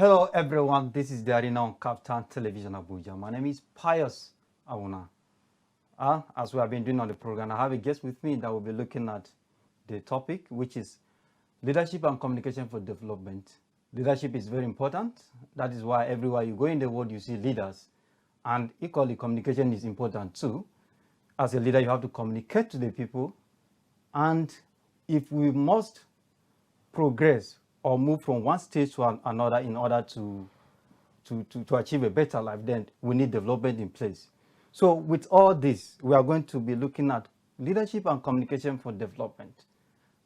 Hello everyone, this is the arena on KAFTAN Television Abuja. My name is Pius Awunah. As we have been doing on the program, I have a guest with me that will be looking at the topic, which is leadership and communication for development. Leadership is very important. That is why everywhere you go in the world, you see leaders. And equally, communication is important too. As a leader, you have to communicate to the people. And if we must progress or move from one stage to another in order to achieve a better life, then we need development in place. So with all this, we are going to be looking at leadership and communication for development.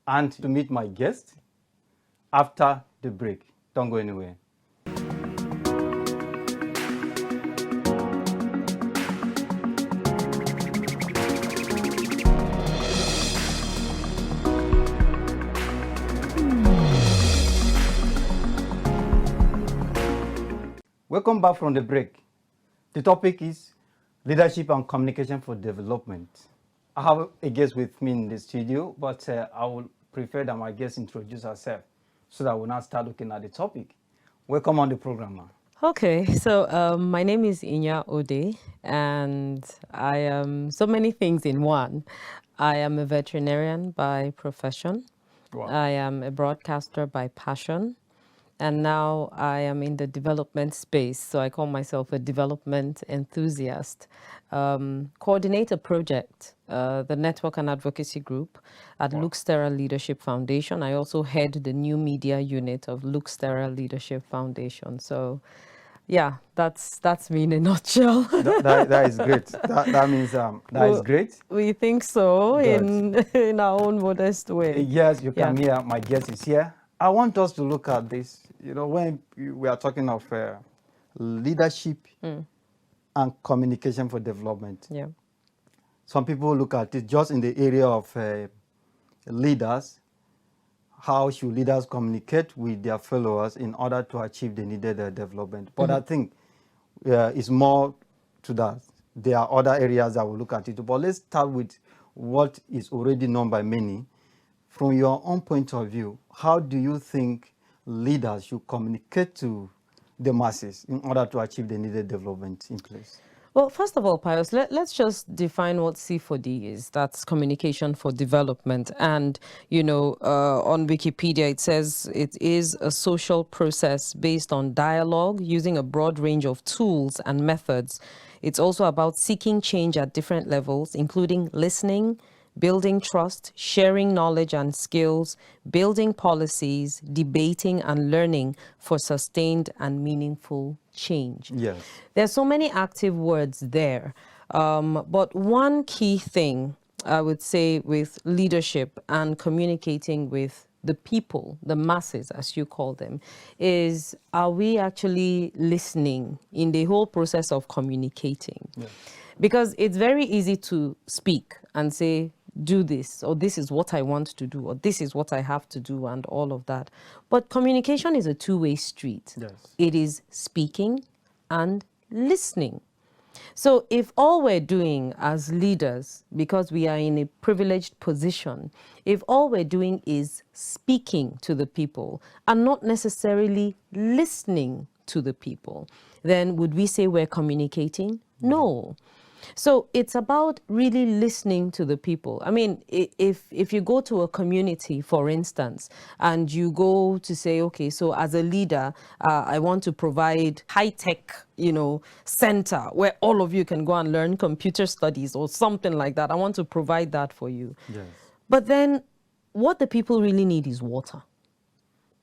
And to meet my guest after the break. Don't go anywhere. Welcome back from the break. The topic is leadership and communication for development. I have a guest with me in the studio, but I would prefer that my guest introduce herself so that we'll now start looking at the topic. Welcome on the program, ma'am. Okay, so my name is Inya Ode, and I am so many things in one. I am a veterinarian by profession. Wow. I am a broadcaster by passion. And now I am in the development space, so I call myself a development enthusiast. Coordinate a project, the Network and Advocacy Group at Luke Sterra Leadership Foundation. I also head the new media unit of Luke Sterra Leadership Foundation. So, yeah, that's me in a nutshell. that is great. That means that is great. We think so in our own modest way. Yes, you can hear my guest is here. I want us to look at this. You know, when we are talking of leadership and communication for development, some people look at it just in the area of leaders. How should leaders communicate with their followers in order to achieve the needed development? But I think it's more to that. There are other areas that will look at it. But let's start with what is already known by many. From your own point of view, how do you think leaders should communicate to the masses in order to achieve the needed development in place? Well, first of all, Pius, let's just define what C4D is. That's communication for development. And, you know, on Wikipedia, it says it is a social process based on dialogue using a broad range of tools and methods. It's also about seeking change at different levels, including listening, building trust, sharing knowledge and skills, building policies, debating and learning for sustained and meaningful change. Yes. There's so many active words there. But one key thing I would say with leadership and communicating with the people, the masses, as you call them, is are we actually listening in the whole process of communicating? Yes. Because it's very easy to speak and say, do this, or this is what I want to do, or this is what I have to do, and all of that. But communication is a two-way street. Yes. It is speaking and listening. So if all we're doing as leaders, because we are in a privileged position, if all we're doing is speaking to the people and not necessarily listening to the people, then would we say we're communicating? No. So it's about really listening to the people. I mean, if you go to a community, for instance, and you go to say, okay, so as a leader, I want to provide high-tech, center where all of you can go and learn computer studies or something like that. I want to provide that for you. Yes. But then what the people really need is water.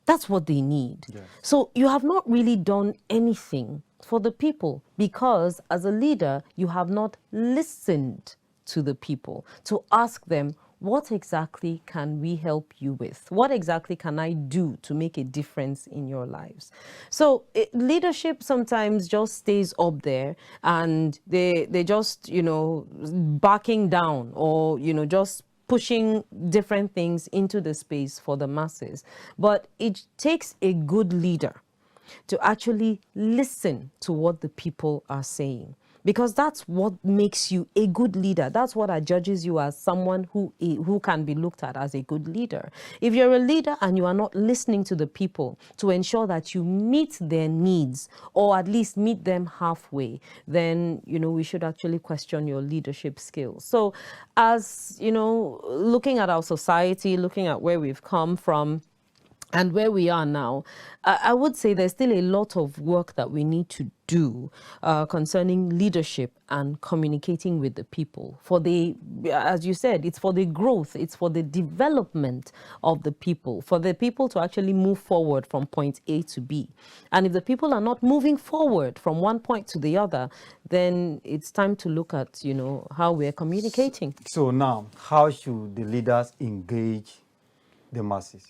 That's what they need. Yes. So you have not really done anything for the people because as a leader, you have not listened to the people to ask them, what exactly can we help you with? What exactly can I do to make a difference in your lives? So leadership sometimes just stays up there and they just, backing down or, just pushing different things into the space for the masses. But it takes a good leader to actually listen to what the people are saying. because that's what makes you a good leader. That's what judges you as someone who can be looked at as a good leader. If you're a leader and you are not listening to the people to ensure that you meet their needs, or at least meet them halfway, then, we should actually question your leadership skills. So as, looking at our society, looking at where we've come from, and where we are now, I would say there's still a lot of work that we need to do concerning leadership and communicating with the people. As you said, it's for the growth, it's for the development of the people, for the people to actually move forward from point A to B. And if the people are not moving forward from one point to the other, then it's time to look at, how we're communicating. So now, how should the leaders engage the masses?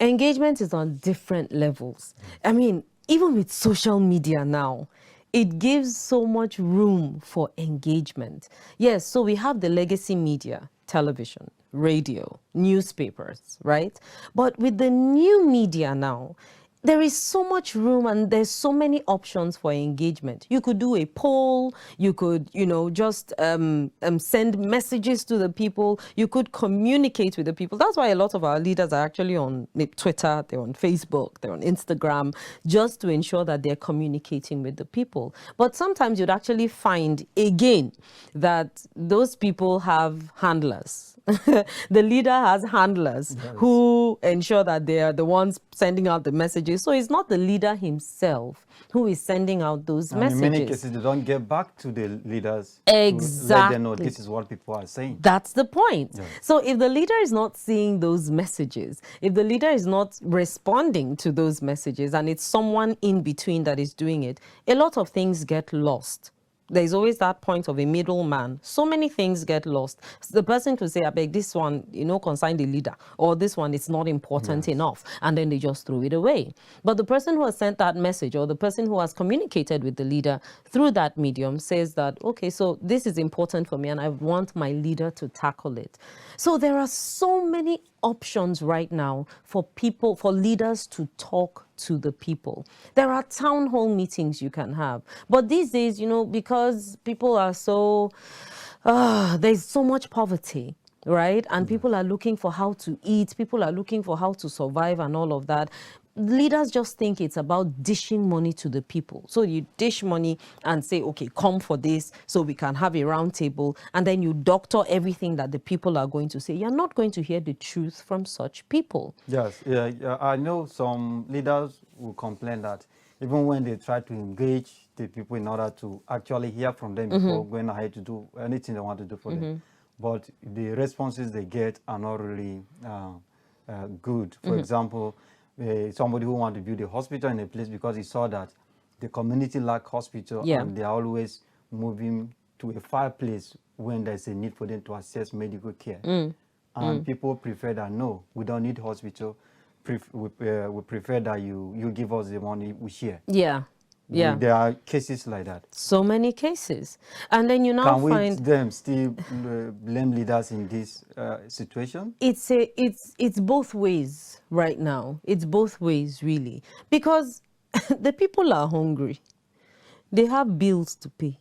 Engagement is on different levels. I mean, even with social media now, it gives so much room for engagement. Yes, so we have the legacy media, television, radio, newspapers, right? But with the new media now, there is so much room and there's so many options for engagement. You could do a poll, you could, just send messages to the people, you could communicate with the people. That's why a lot of our leaders are actually on Twitter, they're on Facebook, they're on Instagram, just to ensure that they're communicating with the people. But sometimes you'd actually find, again, that those people have handlers. The leader has handlers who ensure that they are the ones sending out the messages. So it's not the leader himself who is sending out those messages. In many cases, they don't get back to the leaders exactly. to let them know this is what people are saying. That's the point. Yes. So if the leader is not seeing those messages, if the leader is not responding to those messages, and it's someone in between that is doing it, a lot of things get lost. There's always that point of a middleman. So many things get lost. The person could say, I beg, this one, concern the leader, or this one, it's not important enough. And then they just throw it away. But the person who has sent that message, or the person who has communicated with the leader through that medium, says that, okay, so this is important for me and I want my leader to tackle it. So there are so many options right now for leaders to talk to the people. There are town hall meetings you can have. But these days, because people are so, there's so much poverty, right? And people are looking for how to eat, people are looking for how to survive and all of that. Leaders just think it's about dishing money to the people. So you dish money and say, okay, come for this so we can have a round table. And then you doctor everything that the people are going to say. You're not going to hear the truth from such people. Yes, I know some leaders will complain that even when they try to engage the people in order to actually hear from them before going ahead to do anything they want to do for them, but the responses they get are not really good. For example, somebody who wanted to build a hospital in a place because he saw that the community lack hospital and they are always moving to a far place when there's a need for them to access medical care. And people prefer that, no, we don't need hospital. We prefer that you give us the money, we share. Yeah. There are cases like that. So many cases. And then you now find... Can them still blame leaders in this situation? It's both ways right now. It's both ways, really. Because the people are hungry. They have bills to pay.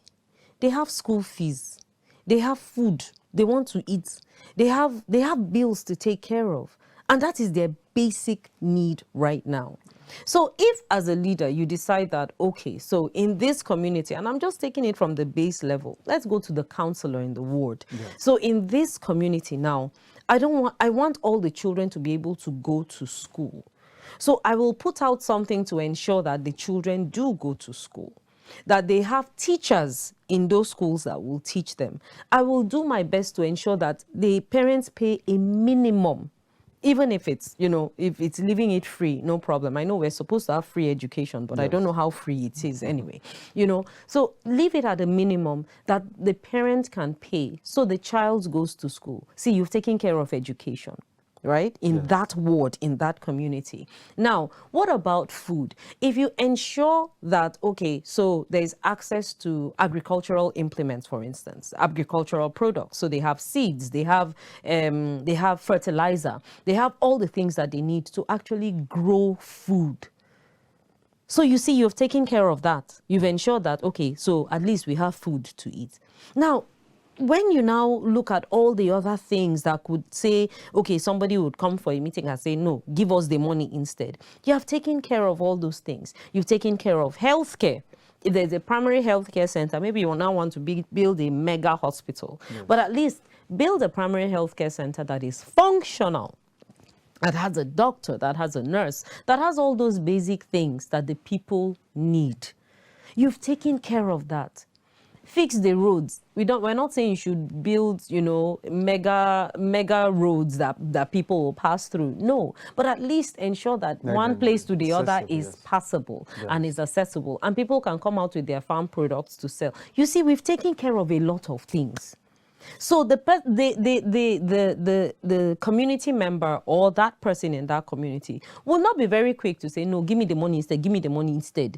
They have school fees. They have food. They want to eat. They have bills to take care of. And that is their basic need right now. So if as a leader you decide that, okay, so in this community, and I'm just taking it from the base level, let's go to the counselor in the ward. Yes. So in this community now, I want all the children to be able to go to school. So I will put out something to ensure that the children do go to school, that they have teachers in those schools that will teach them. I will do my best to ensure that the parents pay a minimum. Even if it's, if it's leaving it free, no problem. I know we're supposed to have free education, but I don't know how free it is anyway. So leave it at a minimum that the parent can pay so the child goes to school. See, you've taken care of education, right? In that ward, in that community. Now, what about food? If you ensure that, okay, so there's access to agricultural implements, for instance, agricultural products. So they have seeds, they have fertilizer, they have all the things that they need to actually grow food. So you see, you've taken care of that. You've ensured that, okay, so at least we have food to eat. Now, when you now look at all the other things that could say, okay, somebody would come for a meeting and say, no, give us the money instead. You have taken care of all those things. You've taken care of healthcare. If there's a primary healthcare center, maybe you now want to build a mega hospital. Yes. But at least build a primary healthcare center that is functional, that has a doctor, that has a nurse, that has all those basic things that the people need. You've taken care of that. Fix the roads. We're not saying you should build, mega roads that people will pass through. No, but at least ensure that one place to the other is passable and is accessible, and people can come out with their farm products to sell. You see, we've taken care of a lot of things. So the community member or that person in that community will not be very quick to say, no, give me the money instead, give me the money instead.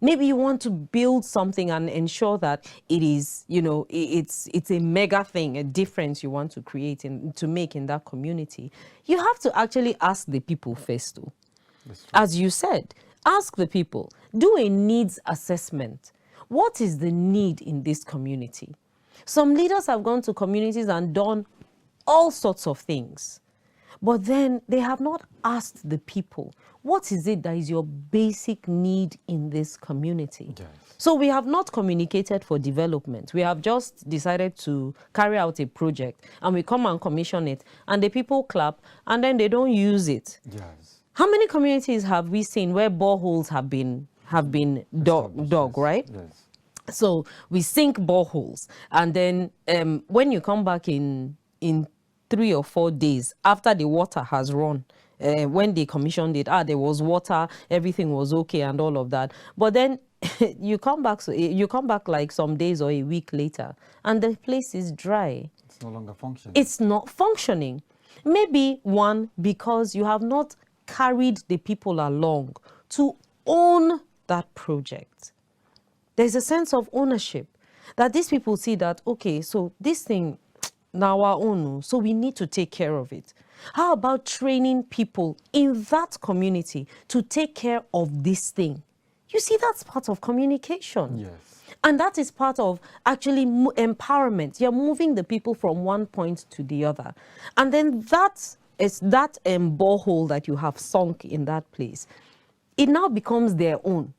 Maybe you want to build something and ensure that it is, it's a mega thing, a difference you want to create to make in that community. You have to actually ask the people first, though. As you said, ask the people, do a needs assessment. What is the need in this community? Some leaders have gone to communities and done all sorts of things, but then they have not asked the people, what is it that is your basic need in this community? Yes. So we have not communicated for development. We have just decided to carry out a project, and we come and commission it, and the people clap, and then they don't use it. Yes. How many communities have we seen where boreholes have been dug, right? Yes. So we sink boreholes, and then when you come back in 3 or 4 days after the water has run, when they commissioned it, there was water, everything was okay and all of that. But then you come back like some days or a week later, and the place is dry. It's no longer functioning. It's not functioning. Maybe one, because you have not carried the people along to own that project. There's a sense of ownership that these people see that, okay, so this thing, now our own, so we need to take care of it. How about training people in that community to take care of this thing? You see, that's part of communication. Yes. And that is part of actually empowerment. You're moving the people from one point to the other. And then that is that borehole that you have sunk in that place. It now becomes their own.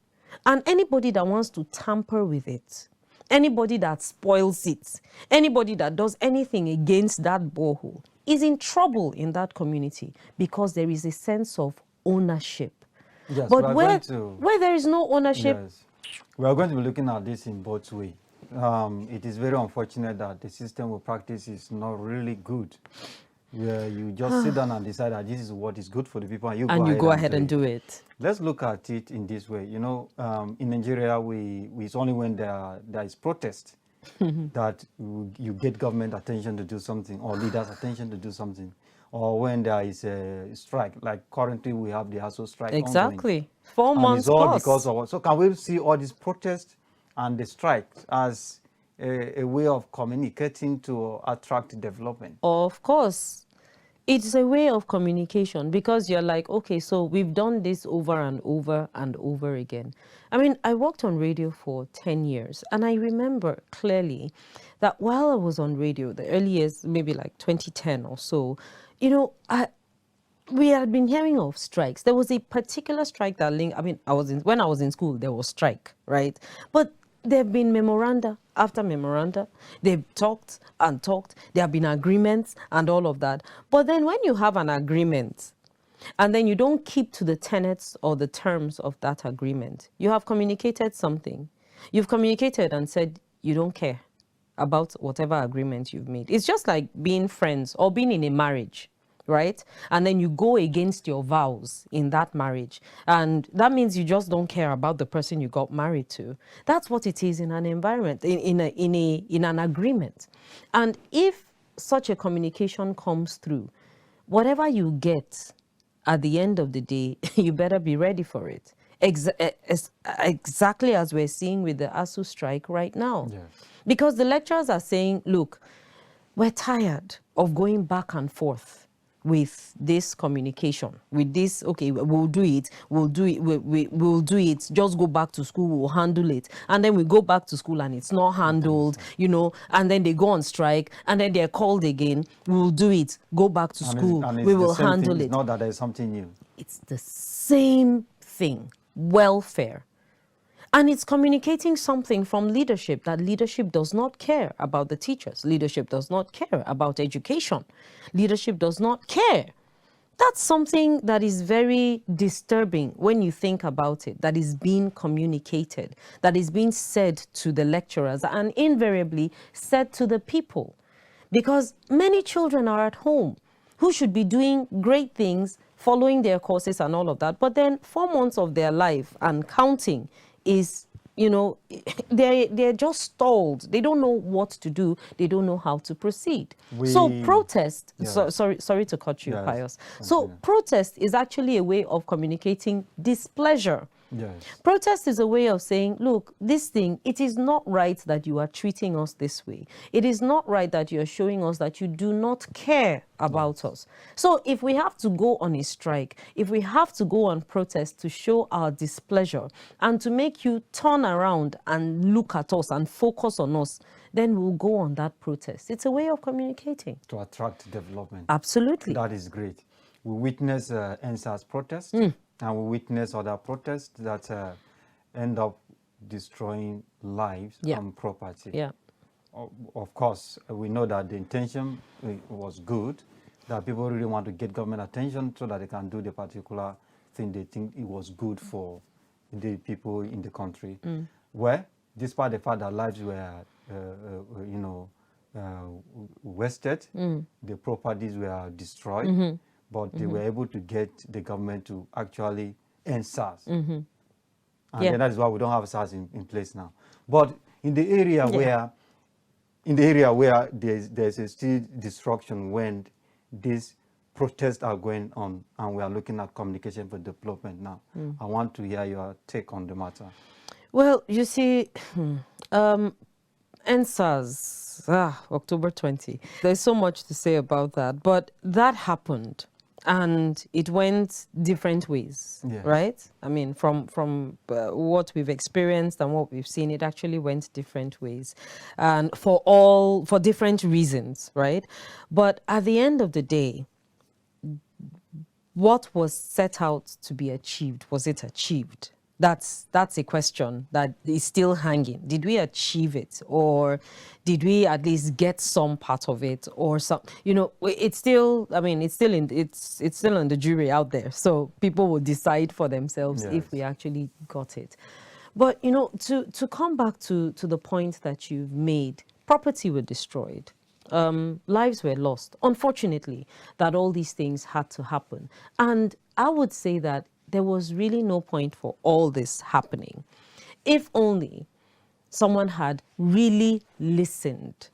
And anybody that wants to tamper with it, anybody that spoils it, anybody that does anything against that borehole is in trouble in that community, because there is a sense of ownership. Yes, but where there is no ownership... Yes. We are going to be looking at this in both ways. It is very unfortunate that the system of practice is not really good, where you just sit down and decide that this is what is good for the people, and you go ahead and do it. Let's look at it in this way. In Nigeria, it's only when there is protest that you get government attention to do something, or leaders' attention to do something, or when there is a strike. Like currently, we have the ASO strike. Exactly. Ongoing. 4 months it's all plus. Because of, so can we see all these protests and the strikes as a way of communicating to attract development? Of course. It's a way of communication, because you're like, okay, so we've done this over and over and over again. I mean, I worked on radio for 10 years, and I remember clearly that while I was on radio, the early years, maybe like 2010 or so, we had been hearing of strikes. There was a particular strike that when I was in school, there was strike, right? But there have been memoranda after memoranda. They've talked and talked. There have been agreements and all of that. But then when you have an agreement and then you don't keep to the tenets or the terms of that agreement, you have communicated something. You've communicated and said you don't care about whatever agreement you've made. It's just like being friends or being in a marriage, right? And then you go against your vows in that marriage. And that means you just don't care about the person you got married to. That's what it is in an environment, in an agreement. And if such a communication comes through, whatever you get at the end of the day, you better be ready for it. Exactly as we're seeing with the ASU strike right now. Yes. Because the lecturers are saying, look, we're tired of going back and forth with this communication, with this, okay, we'll do it, we'll do it, just go back to school, we'll handle it. And then we go back to school and it's not handled, you know, and then they go on strike and then they're called again, we'll do it, go back to school, we will handle it. It's not that there's something new. It's the same thing, welfare. And it's communicating something from leadership, that leadership does not care about the teachers. Leadership does not care about education. Leadership does not care. That's something that is very disturbing when you think about it, that is being communicated, that is being said to the lecturers and invariably said to the people. Because many children are at home who should be doing great things, following their courses and all of that. But then 4 months of their life and counting is, you know, they're just stalled. They don't know what to do. They don't know how to proceed. So protest, sorry to cut you, Pius. So protest is actually a way of communicating displeasure. Yes. Protest is a way of saying, look, this thing, it is not right that you are treating us this way. It is not right that you are showing us that you do not care about us. So if we have to go on a strike, if we have to go on protest to show our displeasure and to make you turn around and look at us and focus on us, then we'll go on that protest. It's a way of communicating. To attract development. Absolutely. That is great. We witness NSAS protest. And we witness other protests that end up destroying lives and property. Yeah. Of course, we know that the intention was good, that people really want to get government attention so that they can do the particular thing they think it was good for the people in the country. Where, despite the fact that lives were, wasted, the properties were destroyed, but they were able to get the government to actually end SARS. And then that is why we don't have SARS in place now. But in the area where there's a still destruction when these protests are going on and we are looking at communication for development now, I want to hear your take on the matter. Well, you see, NSAS, October 20. There's so much to say about that, but that happened. And it went different ways, right? I mean, from what we've experienced and what we've seen, it actually went different ways, and for different reasons, right? But at the end of the day, what was set out to be achieved, was it achieved? That's a question that is still hanging. Did we achieve it, or did we at least get some part of it, or some? You know, it's still. I mean, it's still on the jury out there. So people will decide for themselves if we actually got it. But you know, to come back to the point that you've made, property were destroyed. Lives were lost. Unfortunately, that all these things had to happen, and I would say that there was really no point for all this happening. If only someone had really listened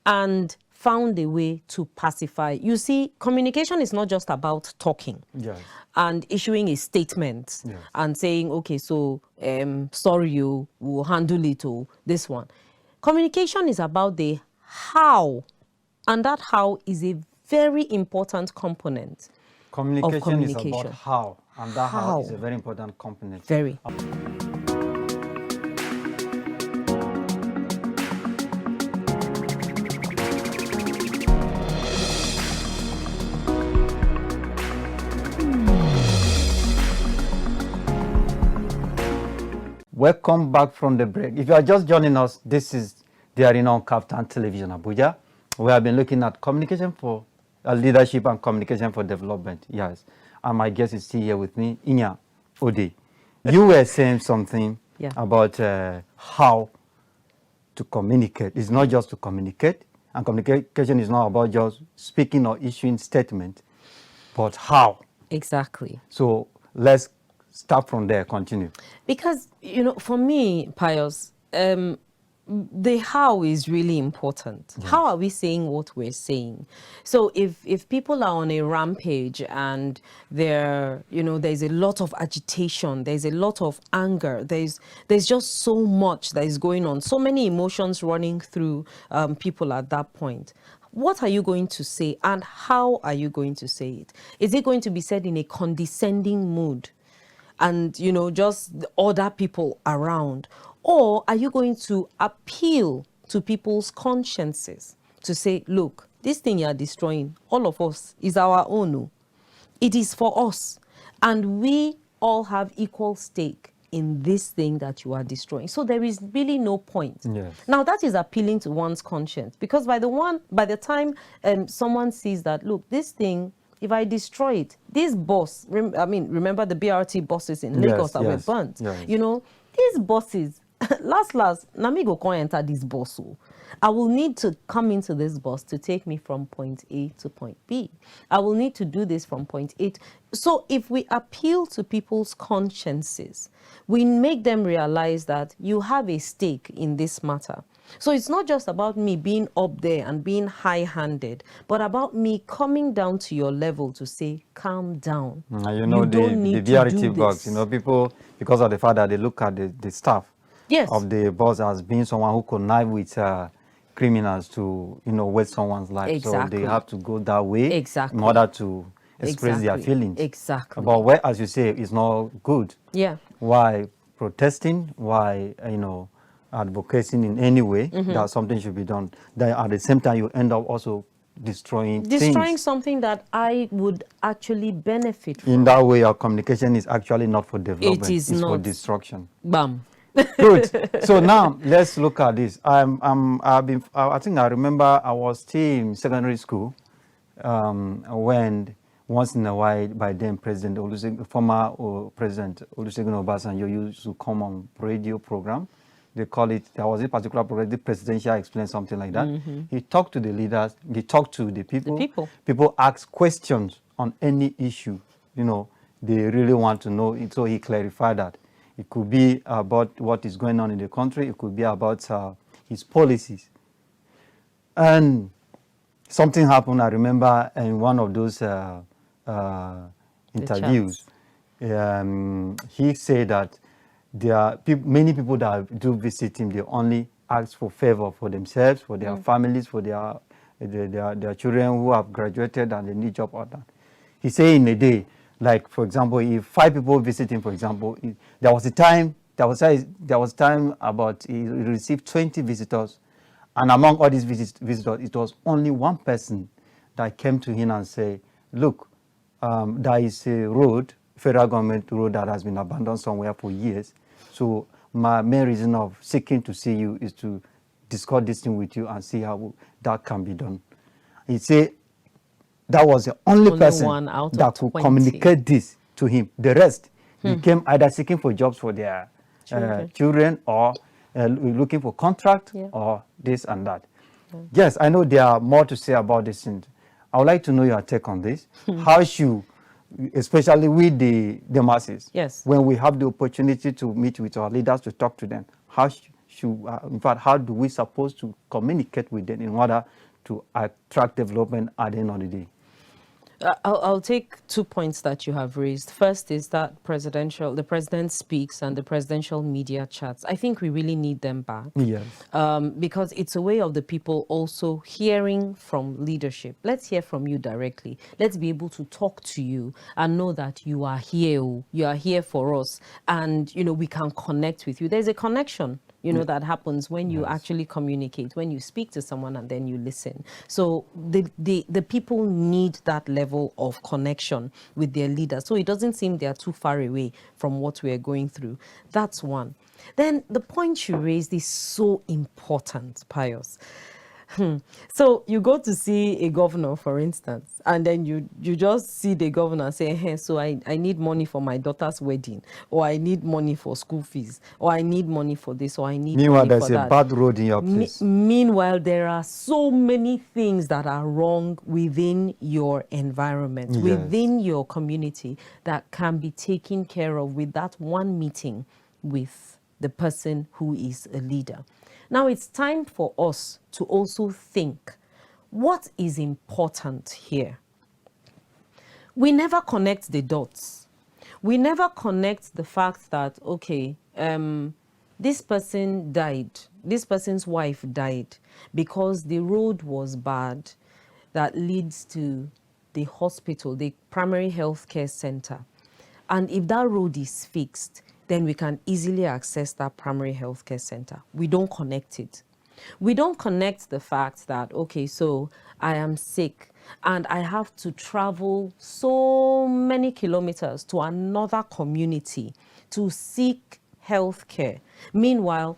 and found a way to pacify. You see, communication is not just about talking and issuing a statement and saying, okay, so sorry, you will handle it, or this one. Communication is about the how, and that how is a very important component. Communication is about how, and that how is a very important component. Very. Welcome back from the break. If you are just joining us, this is the Arena on KAFTAN Television Abuja. We have been looking at communication for leadership and communication for development. Yes. And my guest is still here with me, Inya Ode. You were saying something about how to communicate. It's not just to communicate, and communication is not about just speaking or issuing statement, but how. Exactly. So let's start from there, continue. Because, you know, for me, Pius, the how is really important. Yes. How are we saying what we're saying? So if people are on a rampage and there's a lot of agitation, there's a lot of anger, there's just so much that is going on, so many emotions running through people at that point. what are you going to say and how are you going to say it? Is it going to be said in a condescending mood and, you know, just other people around? Or are you going to appeal to people's consciences to say, look, this thing you are destroying, all of us, is our own. It is for us. And we all have equal stake in this thing that you are destroying. So there is really no point. Yes. Now that is appealing to one's conscience, because by the time someone sees that, look, this thing, if I destroy it, this bus, remember the BRT buses in Lagos that were burnt? Yes. You know, these buses, last, Nami go come enter this bus. I will need to come into this bus to take me from point A to point B. I will need to do this from point A. So if we appeal to people's consciences, we make them realize that you have a stake in this matter. So it's not just about me being up there and being high-handed, but about me coming down to your level to say, calm down. You know, the BRT bugs, you know, people, because of the fact that they look at the staff of the bus as being someone who connive with criminals to, you know, waste someone's life. Exactly. So they have to go that way exactly. in order to express their feelings. Exactly. But where, as you say, it's not good. Yeah. Why protesting? Why, you know, advocating in any way that something should be done? Then at the same time, you end up also destroying things. Something that I would actually benefit from. In that way, our communication is actually not for development. It is it's not. for destruction. Bam. Good. So now let's look at this. I think I remember I was still in secondary school when once in a while, by then former President Olusegun Obasanjo used to come on radio program. They call it, there was a particular program, the Presidential Explain, something like that. He talked to the leaders, he talked to the people. People asked questions on any issue, you know, they really want to know it. So he clarified that. It could be about what is going on in the country. It could be about his policies. And something happened, I remember, in one of those interviews. He said that there are many people that do visit him, they only ask for favor for themselves, for their families, for their children who have graduated and they need job or that. He said in a day, like, for example, if 5 people visit him, for example, there was time about he received 20 visitors, and among all these visitors, it was only one person that came to him and said, look, there is a road, federal government road that has been abandoned somewhere for years. So my main reason of seeking to see you is to discuss this thing with you and see how that can be done. He said, that was the only person that could communicate this to him. The rest, he came either seeking for jobs for their children or looking for contract or this and that. Yes, I know there are more to say about this. And I would like to know your take on this. How should, especially with the masses, when we have the opportunity to meet with our leaders, to talk to them, how in fact, how do we supposed to communicate with them in order to attract development at the end of the day? I'll take 2 points that you have raised. First is that the president speaks and the presidential media chats. I think we really need them back. Yes. Because it's a way of the people also hearing from leadership. Let's hear from you directly. Let's be able to talk to you and know that you are here. You are here for us. And, you know, we can connect with you. There's a connection, you know, that happens when you actually communicate, when you speak to someone and then you listen. So the people need that level of connection with their leaders. So it doesn't seem they are too far away from what we are going through. That's one. Then the point you raised is so important, Pius. So you go to see a governor, for instance, and then you just see the governor say, hey, so I need money for my daughter's wedding, or I need money for school fees, or I need money for this, or I need money for that. Meanwhile, there's a bad road in your place. Meanwhile, there are so many things that are wrong within your environment, within your community, that can be taken care of with that one meeting with the person who is a leader. Now it's time for us to also think, what is important here? We never connect the dots. We never connect the fact that, okay, this person died, this person's wife died because the road was bad, that leads to the hospital, the primary health care center. And if that road is fixed, then we can easily access that primary health care center. We don't connect it. We don't connect the fact that, okay, so I am sick and I have to travel so many kilometers to another community to seek health care. Meanwhile,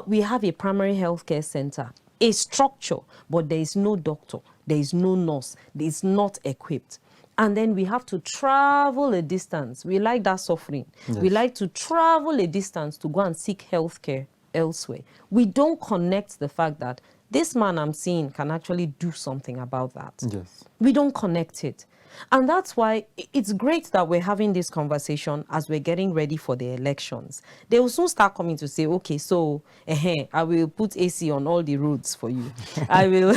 we have a primary health care center, a structure, but there is no doctor, there is no nurse, it's not equipped. And then we have to travel a distance. We like that suffering. Yes. We like to travel a distance to go and seek health care elsewhere. We don't connect the fact that this man I'm seeing can actually do something about that. Yes. We don't connect it. And that's why it's great that we're having this conversation as we're getting ready for the elections. They will soon start coming to say, okay, so I will put AC on all the roads for you. I will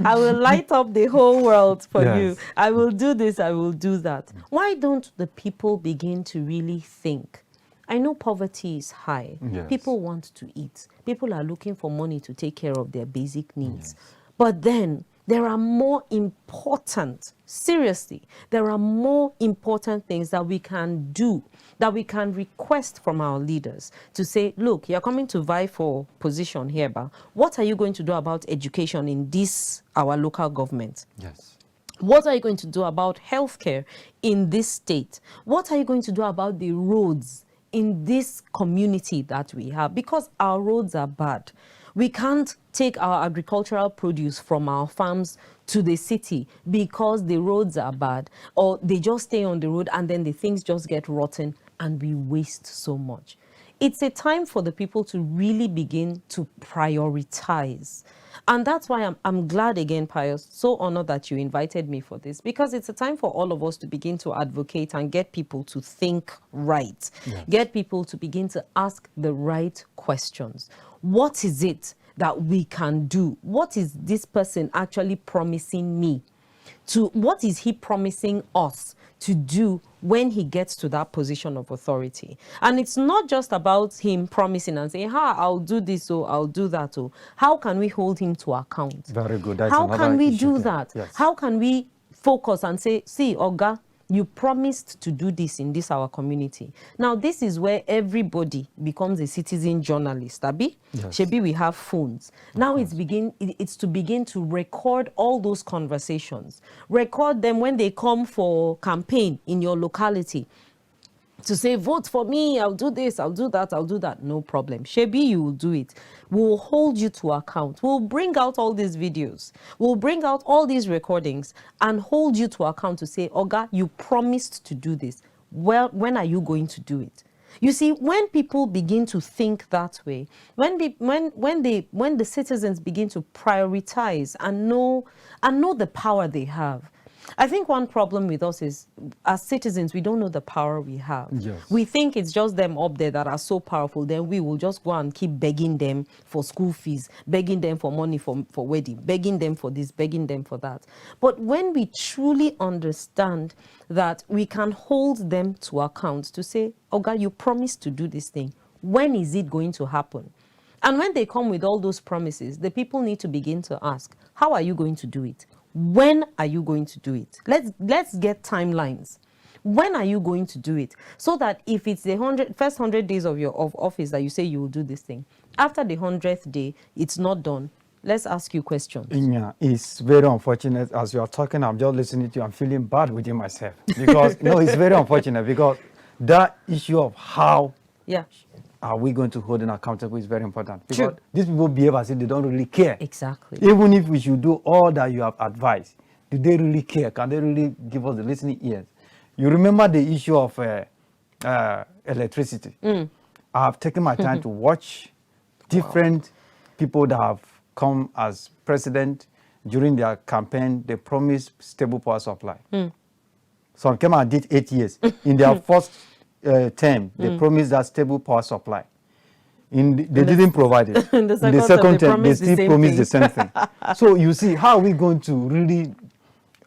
I will light up the whole world for you. I will do this, I will do that. Why don't the people begin to really think? I know poverty is high. Yes. People want to eat. People are looking for money to take care of their basic needs. Yes. But then there are more important, seriously, there are more important things that we can do, that we can request from our leaders to say, look, you're coming to vie for position here, but what are you going to do about education in this, our local government? Yes. What are you going to do about healthcare in this state? What are you going to do about the roads in this community that we have? Because our roads are bad. We can't take our agricultural produce from our farms to the city because the roads are bad, or they just stay on the road and then the things just get rotten and we waste so much. It's a time for the people to really begin to prioritize. And that's why I'm glad again, Pius, so honored that you invited me for this, because it's a time for all of us to begin to advocate and get people to think right. Yes. Get people to begin to ask the right questions. What is it that we can do? What is this person actually promising me? What is he promising us to do when he gets to that position of authority? And it's not just about him promising and saying, I'll do this or I'll do that. Or how can we hold him to account? Very good. That's how can we do there. that? Yes. How can we focus and say, see, Oga, you promised to do this in this our community. Now, this is where everybody becomes a citizen journalist, Abi. Yes. Shebi, we have phones. Now it's to begin to record all those conversations. Record them when they come for campaign in your locality. To say, vote for me, I'll do this, I'll do that, I'll do that. No problem. Shebi, you will do it. We'll hold you to account. We'll bring out all these videos. We'll bring out all these recordings and hold you to account to say, Oga, you promised to do this. Well, when are you going to do it? You see, when people begin to think that way, when the citizens begin to prioritize and know the power they have, I think one problem with us is, as citizens, we don't know the power we have. Yes. We think it's just them up there that are so powerful. Then we will just go and keep begging them for school fees, begging them for money for wedding, begging them for this, begging them for that. But when we truly understand that we can hold them to account to say, Oga, you promised to do this thing. When is it going to happen? And when they come with all those promises, the people need to begin to ask, how are you going to do it? When are you going to do it? Let's get timelines. When are you going to do it? So that if it's the first 100 days of office that you say you will do this thing, after the 100th day, it's not done. Let's ask you questions. Inya, it's very unfortunate as you are talking. I'm just listening to you. I'm feeling bad within myself because no, it's very unfortunate because that issue of how are we going to hold them accountable is very important. Because these people behave as if they don't really care. Exactly. Even if we should do all that you have advised, do they really care? Can they really give us the listening ears? You remember the issue of electricity. I have taken my time to watch different people that have come as president during their campaign. They promised stable power supply. Some came and did 8 years. In their first term, they promised that stable power supply. They didn't provide it. In the second term, they still promised the same thing. So you see, how are we going to really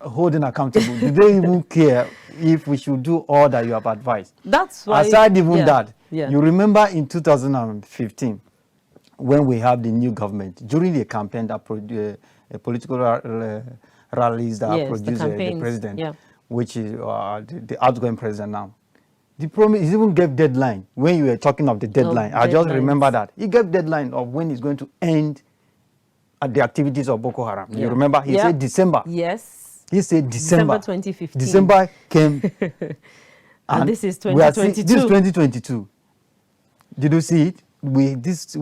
hold them accountable? Do they even care if we should do all that you have advised? That's why. Aside even that, you remember in 2015, when we have the new government, during the campaign that the political rallies that Yes, produce the president, yeah. which is the outgoing president now. The problem is, he even gave deadline. When you were talking of the deadline, I just remember that. He gave deadline of when he's going to end the activities of Boko Haram. Yeah. You remember? He said December. Yes. He said December. 2015. December came. and this is 2022. This is 2022. Did you see it? We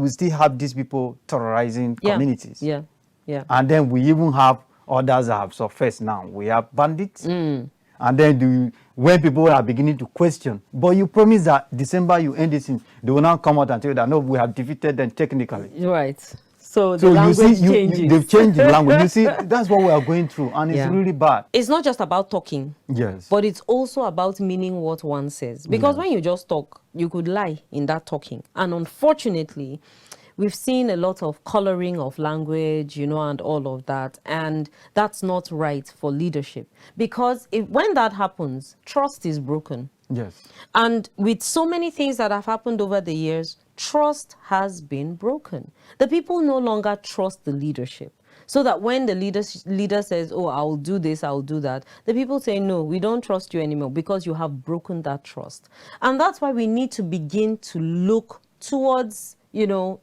still have these people terrorizing communities. Yeah, yeah. And then we even have others that have surfaced now. We have bandits. And then when people are beginning to question, but you promised that December you end this thing, they will now come out and tell you that no, we have defeated them technically. Right. So the language changes. They've changed the language. You see, that's what we are going through, and it's really bad. It's not just about talking. Yes. But it's also about meaning what one says. Because when you just talk, you could lie in that talking. And unfortunately, we've seen a lot of coloring of language, you know, and all of that. And that's not right for leadership. Because when that happens, trust is broken. Yes. And with so many things that have happened over the years, trust has been broken. The people no longer trust the leadership. So that when the leader says, oh, I'll do this, I'll do that, the people say, no, we don't trust you anymore because you have broken that trust. And that's why we need to begin to look towards, you know,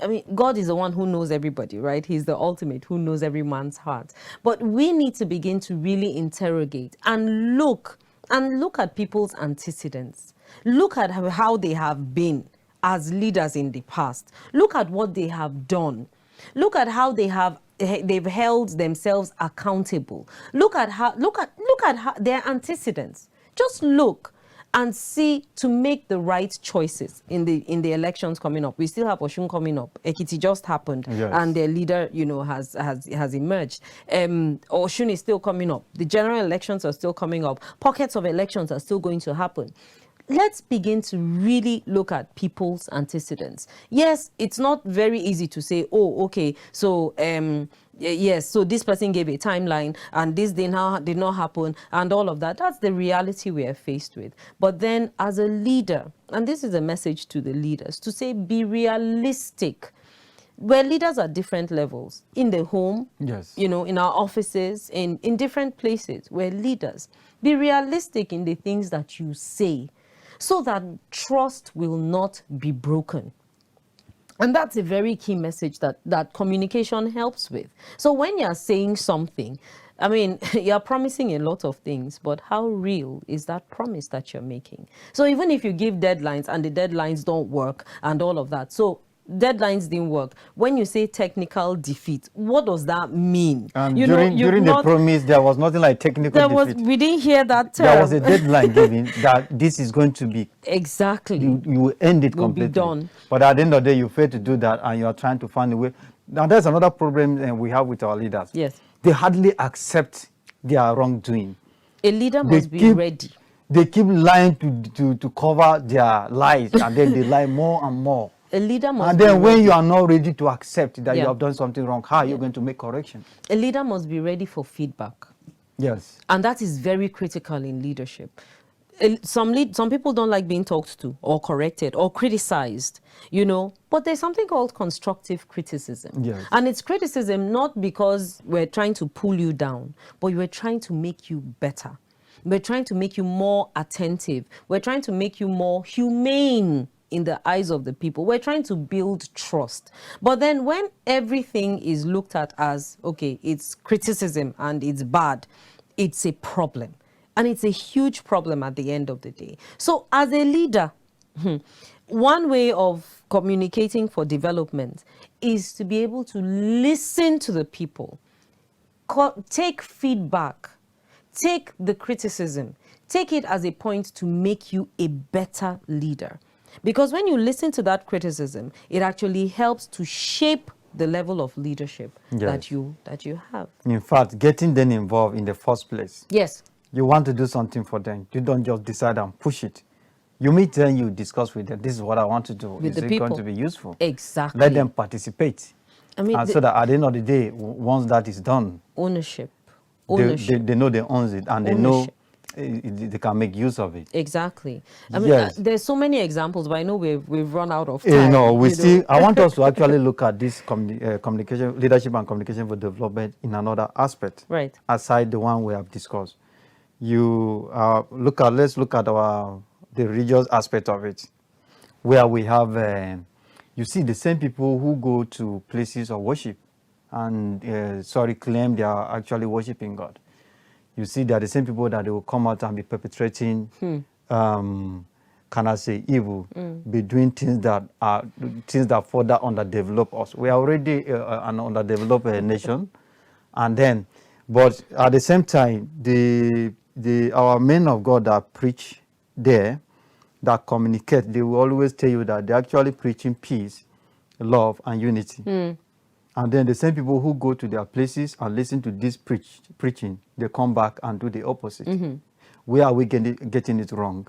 I mean, God is the one who knows everybody, right? He's the ultimate who knows every man's heart. But we need to begin to really interrogate and look at people's antecedents. Look at how they have been as leaders in the past. Look at what they have done. Look at how they've held themselves accountable. Look at how their antecedents. Just look and see to make the right choices in the elections coming up. We still have Oshun coming up. Ekiti just happened, and their leader, you know, has emerged. Oshun is still coming up. The general elections are still coming up. Pockets of elections are still going to happen. Let's begin to really look at people's antecedents. Yes, it's not very easy to say, oh, okay, so yes, so this person gave a timeline and this did not happen and all of that. That's the reality we are faced with. But then as a leader, and this is a message to the leaders, to say be realistic. Where leaders are different levels, in the home, you know, in our offices, in different places, we're leaders. Be realistic in the things that you say, so that trust will not be broken. And that's a very key message that communication helps with. So when you're saying something, I mean, you're promising a lot of things, but how real is that promise that you're making? So even if you give deadlines and the deadlines don't work and all of that, so deadlines didn't work. When you say technical defeat, what does that mean? During the promise, there was nothing like technical defeat. We didn't hear that term. There was a deadline given that this is going to be. Exactly. You will end it completely. Be done. But at the end of the day, you fail to do that and you are trying to find a way. Now, there's another problem we have with our leaders. Yes. They hardly accept their wrongdoing. A leader must be ready. They keep lying to cover their lies, and then they lie more and more. A leader must and then when you are not ready to accept that you have done something wrong, how are you going to make correction? A leader must be ready for feedback. Yes. And that is very critical in leadership. Some people don't like being talked to or corrected or criticized, you know, but there's something called constructive criticism. Yes. And it's criticism not because we're trying to pull you down, but we're trying to make you better. We're trying to make you more attentive. We're trying to make you more humane in the eyes of the people. We're trying to build trust. But then when everything is looked at as, okay, it's criticism and it's bad, it's a problem. And it's a huge problem at the end of the day. So as a leader, one way of communicating for development is to be able to listen to the people, take feedback, take the criticism, take it as a point to make you a better leader. Because when you listen to that criticism, it actually helps to shape the level of leadership that you have. In fact, getting them involved in the first place. Yes. You want to do something for them. You don't just decide and push it. You meet them, you discuss with them. This is what I want to do. Is it going to be useful? Exactly. Let them participate. I mean, so that at the end of the day, once that is done, ownership. They know they own it, and they know they can make use of it. Exactly. I mean, Yes. there's so many examples, but I know we've run out of You time. know, we still. I want us to actually look at this communication, leadership, and communication for development in another aspect, Right. aside the one we have discussed. You let's look at the religious aspect of it, where we have, you see, the same people who go to places of worship and claim they are actually worshiping God. You see, they are the same people that they will come out and be perpetrating, can I say, evil, be doing things that further underdevelop us. We are already an underdeveloped nation, and then, but at the same time, our men of God that preach there, that communicate, they will always tell you that they're actually preaching peace, love, and unity. And then the same people who go to their places and listen to this preaching, they come back and do the opposite. Where are we getting it wrong?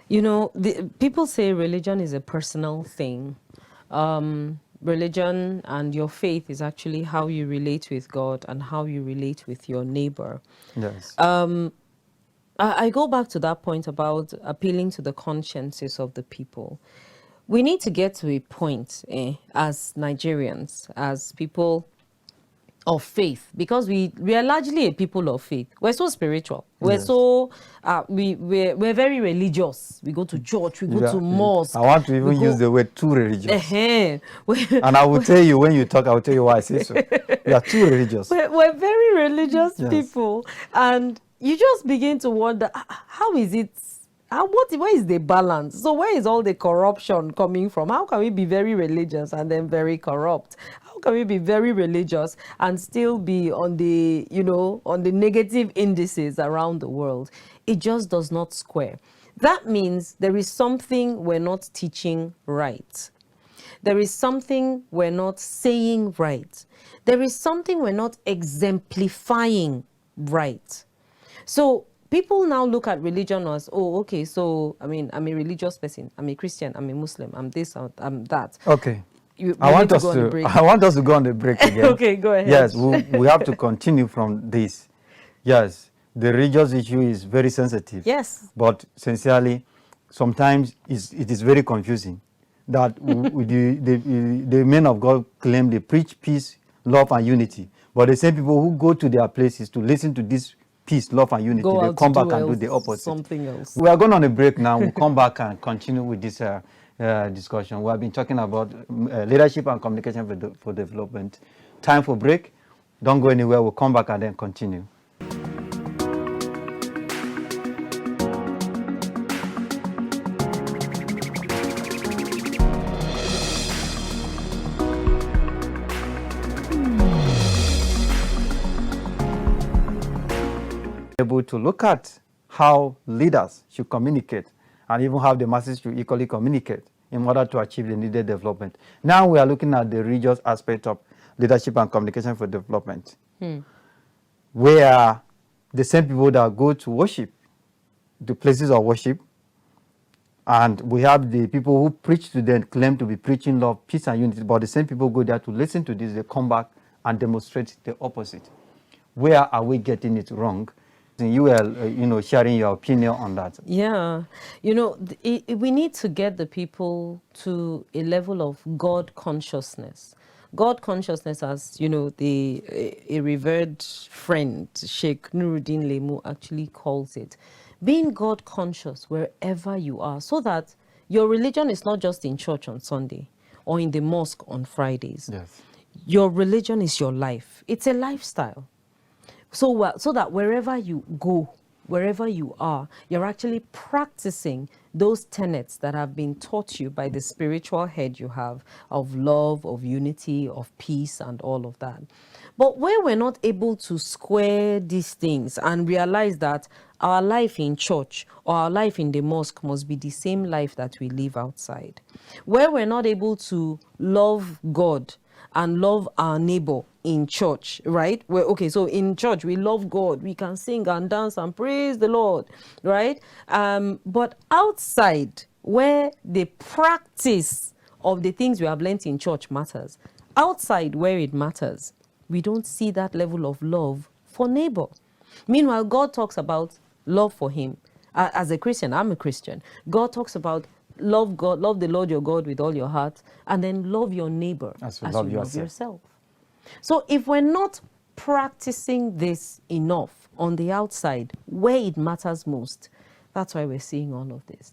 You know, people say religion is a personal thing. Religion and your faith is actually how you relate with God and how you relate with your neighbor. Yes. I go back to that point about appealing to the consciences of the people. We need to get to a point as Nigerians, as people of faith, because we are largely a people of faith. We're so spiritual. We're Yes. so we're very religious. We go to church. We go to mosque. I want to even use the word too religious. And I will tell you, when you talk, I will tell you why I say so. We are too religious. We're very religious Yes. people, and you just begin to wonder, how is it? Where is the balance? So where is all the corruption coming from? How can we be very religious and then very corrupt? How can we be very religious and still be on the, on the negative indices around the world? It just does not square. That means there is something we're not teaching right. There is something we're not saying right. There is something we're not exemplifying right. So people now look at religion as, oh, okay, so, I mean, I'm a religious person. I'm a Christian. I'm a Muslim. I'm this, I'm that. Okay. I want us to go on the break again. Okay, go ahead. Yes, we have to continue from this. Yes, the religious issue is very sensitive. Yes. But sincerely, sometimes it is very confusing that the men of God claim they preach peace, love, and unity. But the same people who go to their places to listen to this peace, love, and unity, they come back and do the opposite. Something else. We are going on a break now. We'll come back and continue with this discussion. We have been talking about leadership and communication for development. Time for break. Don't go anywhere. We'll come back and then continue. Able to look at how leaders should communicate and even how the masses should equally communicate in order to achieve the needed development. Now we are looking at the religious aspect of leadership and communication for development, where the same people that go to worship, the places of worship, and we have the people who preach to them, claim to be preaching love, peace, and unity, but the same people go there to listen to this, they come back and demonstrate the opposite. Where are we getting it wrong? You were, sharing your opinion on that. Yeah. We need to get the people to a level of God consciousness. God consciousness, as, a revered friend, Sheikh Nuruddin Lemu, actually calls it. Being God conscious wherever you are, so that your religion is not just in church on Sunday or in the mosque on Fridays. Yes. Your religion is your life. It's a lifestyle. So that wherever you go, wherever you are, you're actually practicing those tenets that have been taught you by the spiritual head you have of love, of unity, of peace, and all of that. But where we're not able to square these things and realize that our life in church or our life in the mosque must be the same life that we live outside, where we're not able to love God and love our neighbor in church, right? So in church, we love God. We can sing and dance and praise the Lord, right? But outside, where the practice of the things we have learned in church matters, outside where it matters, we don't see that level of love for neighbor. Meanwhile, God talks about love for him. As a Christian, I'm a Christian. God talks about love God, love the Lord your God with all your heart, and then love your neighbor as you love yourself. So if we're not practicing this enough on the outside, where it matters most, that's why we're seeing all of this.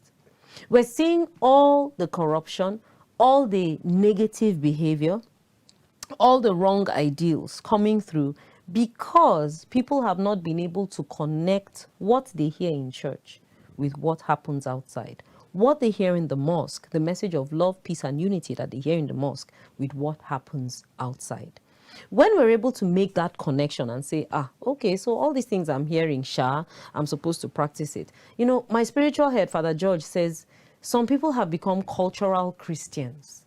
We're seeing all the corruption, all the negative behavior, all the wrong ideals coming through because people have not been able to connect what they hear in church with what happens outside. What they hear in the mosque, the message of love, peace, and unity that they hear in the mosque with what happens outside. When we're able to make that connection and say, okay, so all these things I'm hearing, I'm supposed to practice it. You know, my spiritual head, Father George, says some people have become cultural Christians.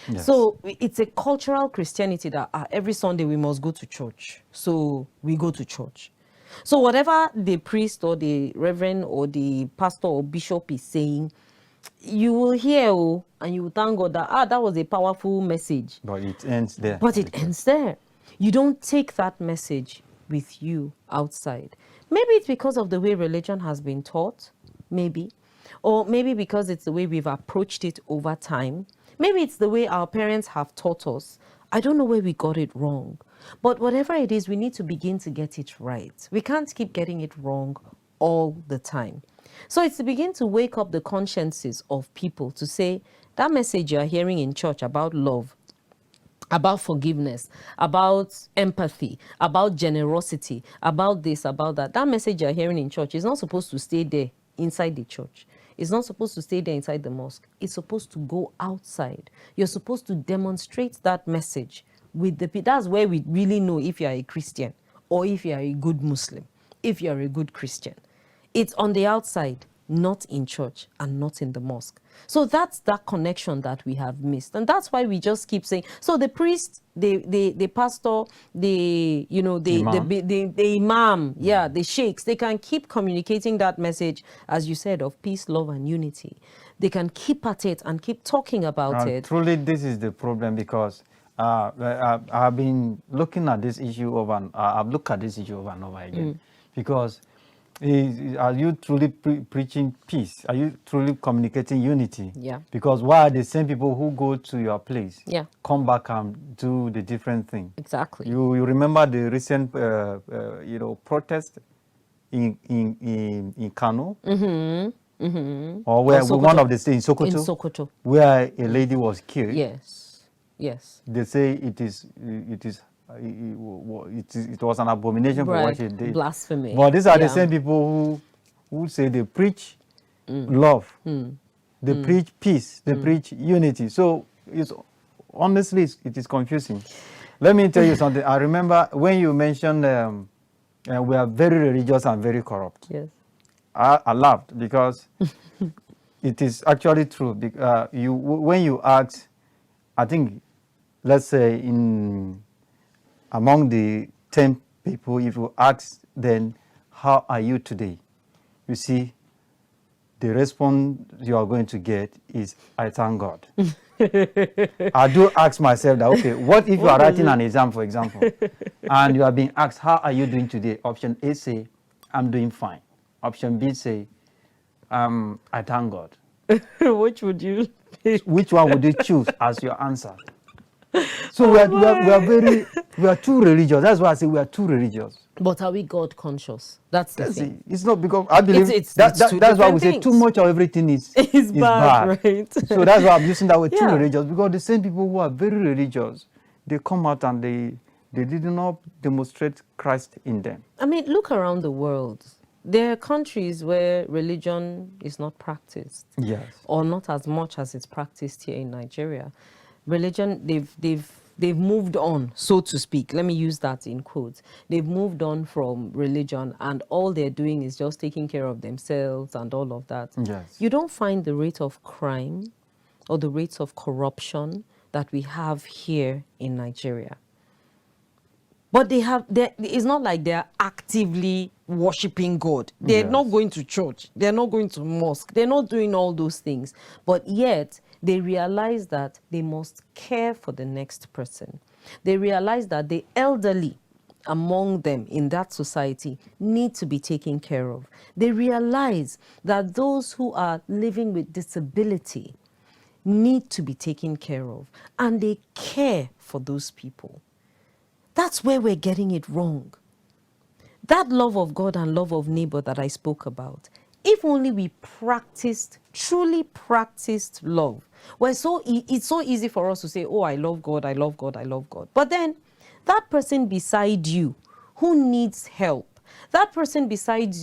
Yes. So it's a cultural Christianity that every Sunday we must go to church. So we go to church. So whatever the priest or the reverend or the pastor or bishop is saying, you will hear and you will thank God that that was a powerful message. But it ends there. But it ends there. You don't take that message with you outside. Maybe it's because of the way religion has been taught, maybe. Or maybe because it's the way we've approached it over time. Maybe it's the way our parents have taught us. I don't know where we got it wrong. But whatever it is, we need to begin to get it right. We can't keep getting it wrong all the time. So it's to begin to wake up the consciences of people to say, that message you're hearing in church about love, about forgiveness, about empathy, about generosity, about this, about that, that message you're hearing in church is not supposed to stay there inside the church. It's not supposed to stay there inside the mosque. It's supposed to go outside. You're supposed to demonstrate that message with the people. That's where we really know if you're a Christian or if you're a good Muslim, if you're a good Christian. It's on the outside, not in church and not in the mosque. So that's that connection that we have missed. And that's why we just keep saying, so the priest, the pastor, the imam, the sheikhs, they can keep communicating that message, as you said, of peace, love, and unity. They can keep at it and keep talking about it. Truly, this is the problem because I've been looking at this issue I've looked at this issue over and over again because are you truly preaching peace? Are you truly communicating unity? Yeah. Because why are the same people who go to your place come back and do the different thing? Exactly. You remember the recent protest in Kano? Or where one of the states in Sokoto, where a lady was killed. Yes. They say it was an abomination for what she did. Blasphemy. But these are the same people who say they preach love, they preach peace, they preach unity. So honestly, it is confusing. Let me tell you something. I remember when you mentioned we are very religious and very corrupt. Yes. I laughed because it is actually true. When you ask, I think, let's say among the 10 people, if you ask them, how are you today? You see, the response you are going to get is, I thank God. I do ask myself that, okay, what if you are writing an exam, for example, and you are being asked, how are you doing today? Option A say, I'm doing fine. Option B say, I thank God. Which would you pick? Which one would you choose as your answer? So we are too religious. That's why I say we are too religious. But are we God conscious? That's the thing. It's not because I believe that's why we say too much of everything is bad. Right? So that's why I'm using that word too religious, because the same people who are very religious, they come out and they did not demonstrate Christ in them. I mean, look around the world. There are countries where religion is not practiced. Yes. Or not as much as it's practiced here in Nigeria. Religion, they've moved on, so to speak. Let me use that in quotes. They've moved on from religion, and all they're doing is just taking care of themselves and all of that. Yes. You don't find the rate of crime or the rates of corruption that we have here in Nigeria. But it's not like they're actively worshiping God. They're not going to church. They're not going to mosque. They're not doing all those things. But yet, they realize that they must care for the next person. They realize that the elderly among them in that society need to be taken care of. They realize that those who are living with disability need to be taken care of, and they care for those people. That's where we're getting it wrong. That love of God and love of neighbor that I spoke about, if only we practiced, truly practiced love. It's so easy for us to say, oh, I love God, I love God, I love God. But then that person beside you who needs help, that person beside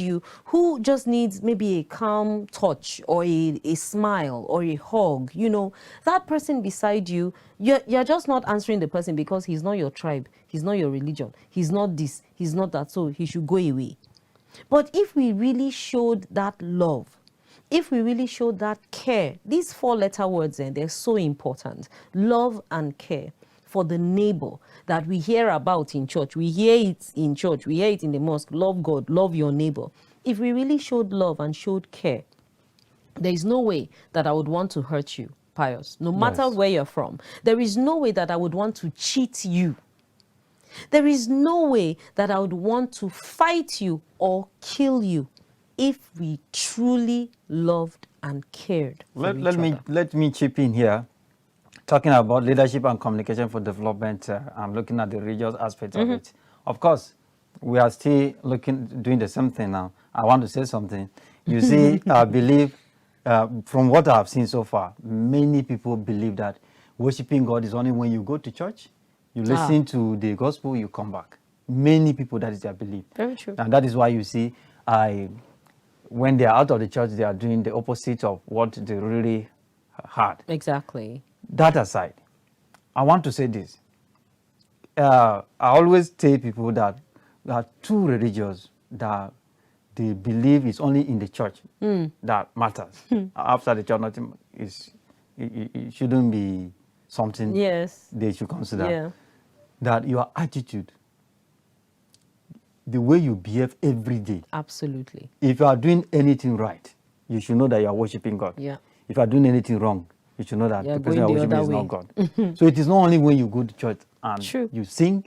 you who just needs maybe a calm touch or a smile or a hug, that person beside you, you're just not answering the person because he's not your tribe, he's not your religion, he's not this, he's not that, so he should go away. But if we really showed that love, if we really showed that care, these 4-letter words, they're so important. Love and care for the neighbor that we hear about in church. We hear it in church. We hear it in the mosque. Love God, love your neighbor. If we really showed love and showed care, there is no way that I would want to hurt you, Pius, no matter where you're from. There is no way that I would want to cheat you. There is no way that I would want to fight you or kill you if we truly loved and cared for each other. Let me chip in here. Talking about leadership and communication for development, I'm looking at the religious aspect of it. Of course, we are still doing the same thing now. I want to say something. You see, I believe, from what I've seen so far, many people believe that worshiping God is only when you go to church, you listen to the gospel, you come back. Many people, that is their belief. Very true. And that is why you see, when they are out of the church, they are doing the opposite of what they really had. Exactly. That aside, I want to say this. I always tell people that there are two religions that they believe is only in the church that matters. After the church, nothing it shouldn't be something they should consider. Yeah. That your attitude, the way you behave every day. Absolutely. If you are doing anything right, you should know that you are worshiping God. Yeah. If you are doing anything wrong, you should know that the person you are worshiping is not God. So it is not only when you go to church and you sing,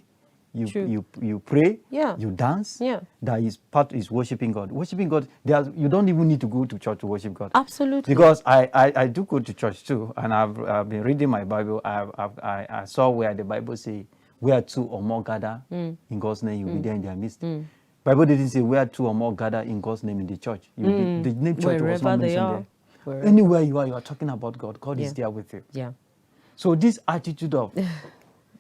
you pray, you dance, that is worshiping God. Worshiping God, you don't even need to go to church to worship God. Absolutely. Because I do go to church too, and I've been reading my Bible. I saw where the Bible says, where two or more gather in God's name, you'll be there in their midst. Bible didn't say where two or more gather in God's name in the church. The name church was not mentioned there. Wherever. Anywhere you are talking about God. God is there with you. Yeah. So this attitude of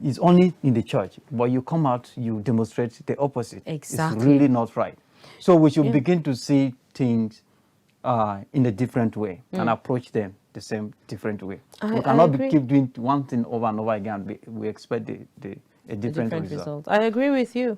is only in the church, but you come out, you demonstrate the opposite. Exactly. It's really not right. So we should begin to see things in a different way and approach them the same different way. We cannot keep doing one thing over and over again. We expect a different result. I agree with you.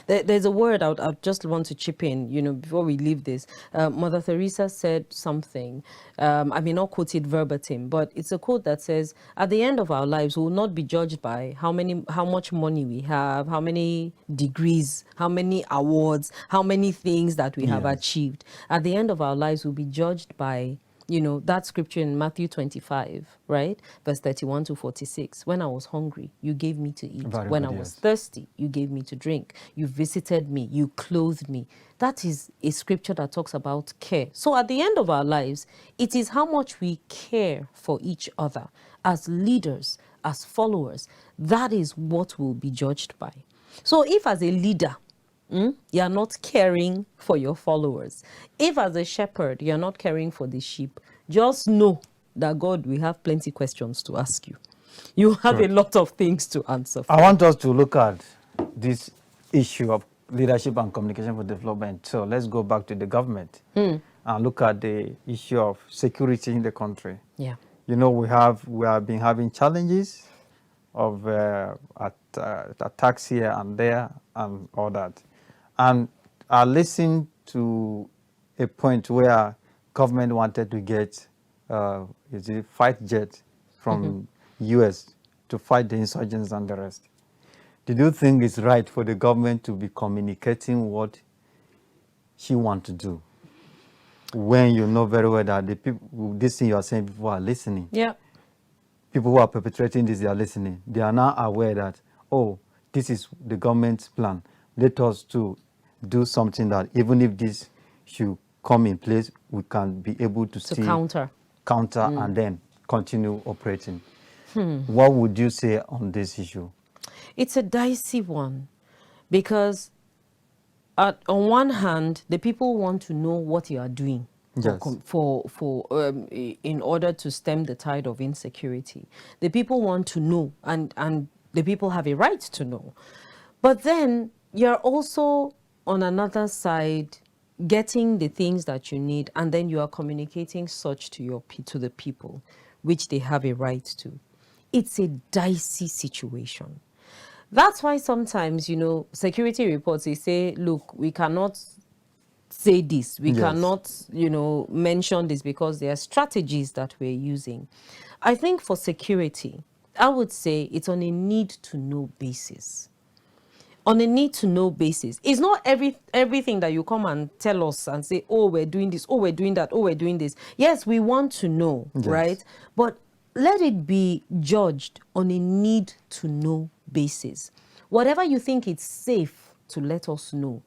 There's a word I just want to chip in, before we leave this. Mother Teresa said something. I may not quote it verbatim, but it's a quote that says, at the end of our lives, we will not be judged by how much money we have, how many degrees, how many awards, how many things that we have achieved. At the end of our lives, we'll be judged by that scripture in Matthew 25, right? Verse 31 to 46. When I was hungry, you gave me to eat. When I was thirsty, you gave me to drink. You visited me. You clothed me. That is a scripture that talks about care. So at the end of our lives, it is how much we care for each other as leaders, as followers. That is what we'll be judged by. So if as a leader, you're not caring for your followers, if as a shepherd you're not caring for the sheep, just know that God will have plenty questions to ask you. You have a lot of things to answer for. I want us to look at this issue of leadership and communication for development. So let's go back to the government and look at the issue of security in the country. Yeah. We have been having challenges of attacks here and there and all that. And I listened to a point where government wanted to get fight jet from U.S. to fight the insurgents and the rest. Did you think it's right for the government to be communicating what she wants to do when you know very well that the people, this thing you are saying, people are listening? Yeah. People who are perpetrating this, they are listening. They are now aware that, this is the government's plan. Let us to do something that even if this should come in place, we can be able to see counter and then continue operating. What would you say on this issue? It's a dicey one, because on one hand, the people want to know what you are doing Yes. in order to stem the tide of insecurity. The people want to know, and the people have a right to know. But then you're also on another side getting the things that you need, and then you are communicating such to the people, which they have a right to. It's a dicey situation. That's why sometimes, security reports, they say, look, we cannot say this, we cannot, mention this, because there are strategies that we're using. I think for security, I would say it's on a need-to-know basis. On a need-to-know basis. It's not everything that you come and tell us and say, oh, we're doing this, oh, we're doing that, oh, we're doing this. Yes, we want to know, right? But let it be judged on a need-to-know basis. Whatever you think it's safe to let us know,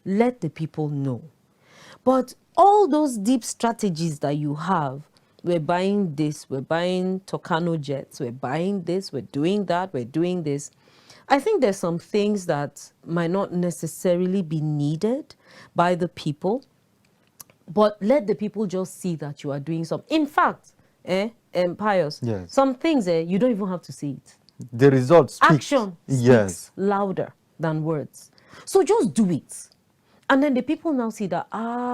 let the people know. But all those deep strategies that you have, we're buying this, we're buying Tucano jets, we're buying this, we're doing that, we're doing this. I think there's some things that might not necessarily be needed by the people, but let the people just see that you are doing something. In fact, Pius, some things you don't even have to see it. The results speak. Action speaks louder than words. So just do it. And then the people now see that,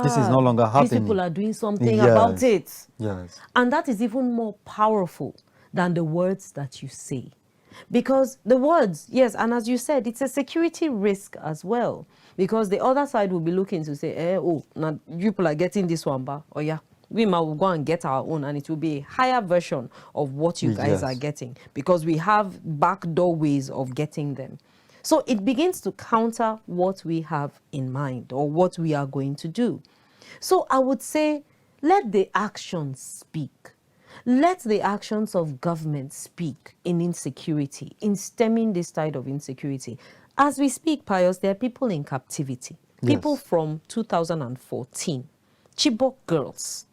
this is no longer happening. These people are doing something about it. Yes. And that is even more powerful than the words that you say. Because the words, yes, and as you said, it's a security risk as well. Because the other side will be looking to say, now you people are getting this one, but we might go and get our own, and it will be a higher version of what you guys are getting, because we have backdoor ways of getting them. So it begins to counter what we have in mind or what we are going to do. So I would say, let the actions speak. Let the actions of government speak in insecurity, in stemming this tide of insecurity. As we speak, Pius, there are people in captivity. People from 2014, Chibok girls.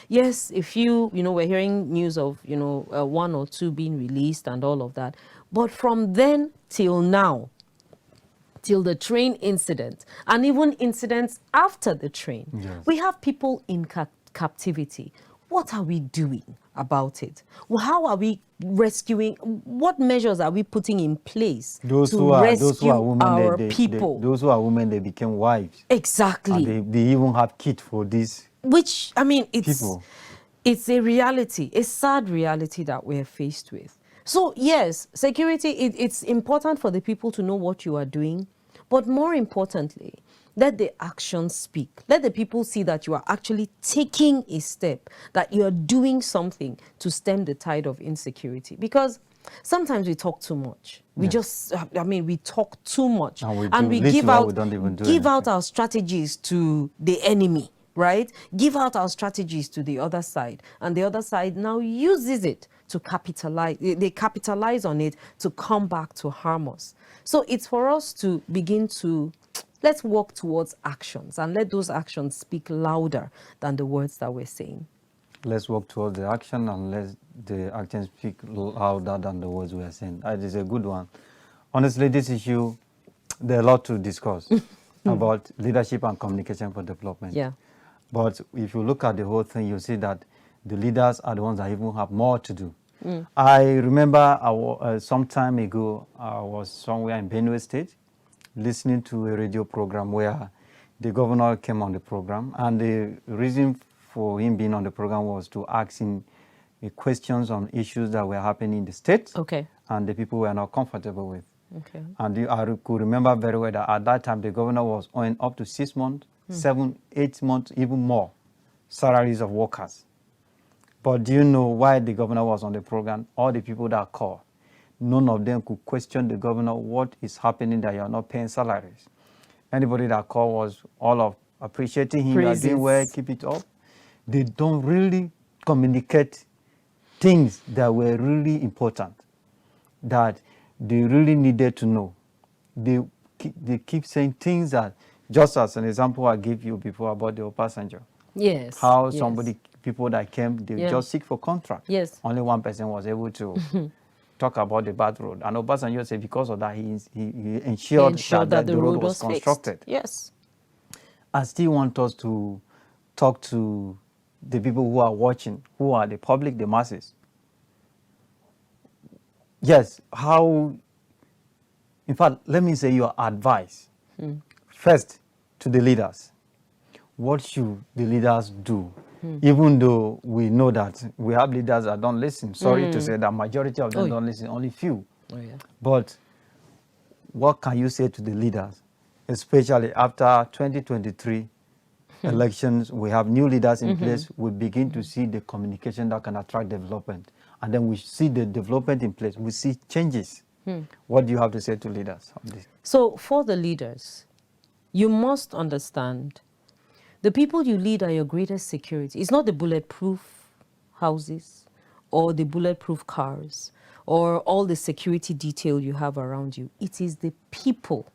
Yes, if we're hearing news of, one or two being released and all of that. But from then till now, till the train incident, and even incidents after the train, we have people in captivity. What are we doing about it? Well, how are we rescuing? What measures are we putting in place to rescue our people? Those who are women, they became wives. Exactly. And they even have kids for this. Which, it's a reality, a sad reality that we're faced with. So yes, security, it's important for the people to know what you are doing, but more importantly, let the actions speak. Let the people see that you are actually taking a step, that you are doing something to stem the tide of insecurity. Because sometimes we talk too much. We we talk too much. And we give out our strategies to the enemy, right? Give out our strategies to the other side. And the other side now uses it to capitalize. They capitalize on it to come back to harm us. So it's for us to begin to, let's work towards actions, and let those actions speak louder than the words that we're saying. Let's work towards the action, and let the actions speak louder than the words we are saying. That is a good one. Honestly, this issue, there are a lot to discuss about leadership and communication for development. Yeah. But if you look at the whole thing, you see that the leaders are the ones that even have more to do. I remember some time ago, I was somewhere in Benue State, listening to a radio program where the governor came on the program, and the reason for him being on the program was to ask him questions on issues that were happening in the state, and the people were not comfortable with. And I could remember very well that at that time the governor was owing up to 6 months, 7, 8 months, even more salaries of workers. But do you know why the governor was on the program? All the people that called, none of them could question the governor, what is happening that you're not paying salaries. Anybody that called was all of appreciating him, you're doing well, keep it up. They don't really communicate things that were really important, that they really needed to know. they keep saying things that, just as an example I gave you before about the passenger. Yes. How yes. people that came, they just seek for contract. Yes. Only one person was able to talk about the bad road. And Obasanjo said because of that, he ensured that the road was constructed. Fixed. Yes. I still want us to talk to the people who are watching, who are the public, the masses. Yes, in fact, let me say your advice. First, to the leaders. What should the leaders do? Even though we know that we have leaders that don't listen. Sorry to say that majority of them don't listen, only few. Oh, yeah. But what can you say to the leaders, especially after 2023 elections, we have new leaders in place, we begin to see the communication that can attract development. And then we see the development in place, we see changes. What do you have to say to leaders on this? So for the leaders, you must understand the people you lead are your greatest security. It's not the bulletproof houses or the bulletproof cars or all the security detail you have around you. It is the people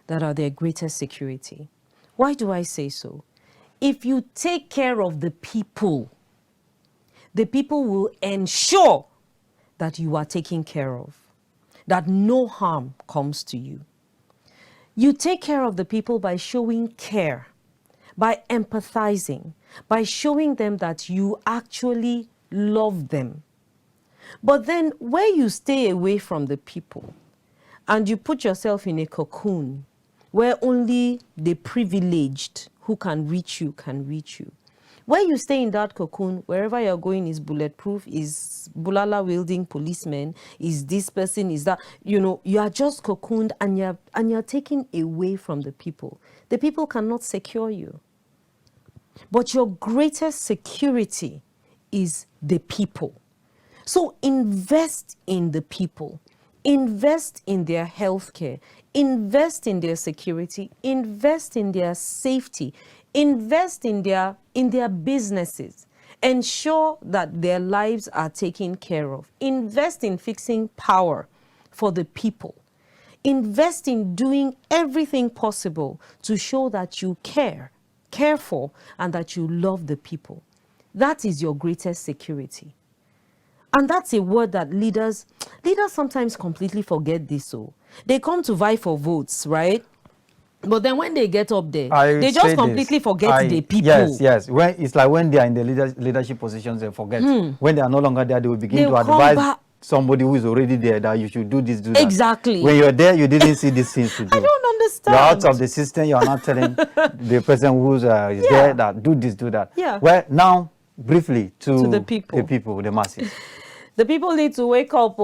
that are their greatest security. Why do I say so? If you take care of the people will ensure that you are taken care of, that no harm comes to you. You take care of the people by showing care, by empathizing, by showing them that you actually love them. But then where you stay away from the people and you put yourself in a cocoon where only the privileged who can reach you. Where you stay in that cocoon, wherever you're going is bulletproof, is bulala wielding policemen, is this person, is that, you are just cocooned and you're taken away from the people. The people cannot secure you. But your greatest security is the people. So invest in the people. Invest in their healthcare. Invest in their security. Invest in their safety. Invest in their businesses. Ensure that their lives are taken care of. Invest in fixing power for the people. Invest in doing everything possible to show that you care for, and that you love the people. That is your greatest security. And that's a word that leaders sometimes completely forget this. So they come to vie for votes, right? But then when they get up there, they just completely forget the people. Yes. It's like when they are in the leadership positions, they forget. When they are no longer there, they will begin to advise somebody who is already there that you should do this, do that. Exactly. When you're there, you didn't see these things to do. I don't understand. You're out of the system. You're not telling the person who's there that do this, do that. Yeah. Well, now, briefly, to the people, the masses. The people need to wake up.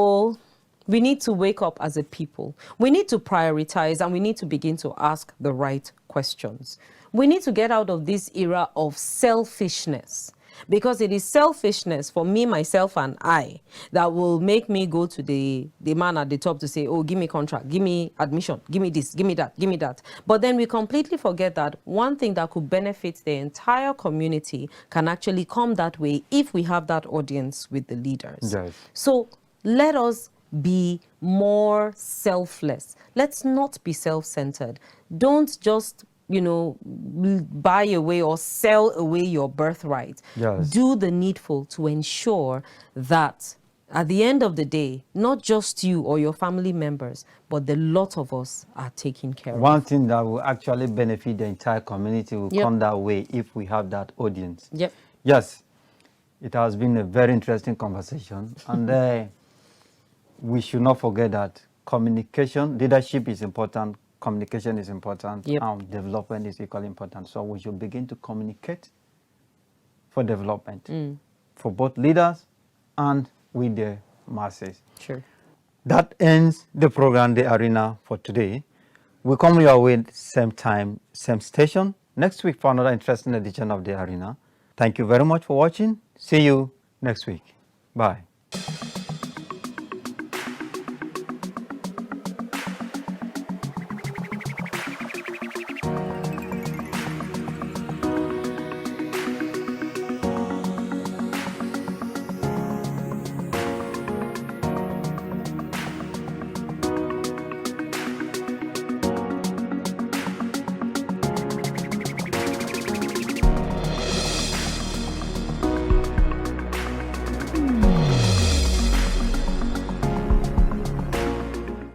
We need to wake up as a people. We need to prioritize, and we need to begin to ask the right questions. We need to get out of this era of selfishness, because it is selfishness for me, myself, and I that will make me go to the man at the top to say, oh, give me contract, give me admission, give me this, give me that, give me that. But then we completely forget that one thing that could benefit the entire community can actually come that way if we have that audience with the leaders. Yes. So let us be more selfless. Let's not be self-centered. Don't just buy away or sell away your birthright. Yes. Do the needful to ensure that at the end of the day, not just you or your family members, but the lot of us are taken care of. One thing that will actually benefit the entire community will come that way if we have that audience. Yep. Yes, it has been a very interesting conversation. And we should not forget that communication, leadership is important, communication is important, and development is equally important. So we should begin to communicate for development, for both leaders and with the masses. Sure. That ends the program, The Arena, for today. We'll come your way same time, same station, next week for another interesting edition of The Arena. Thank you very much for watching. See you next week. Bye.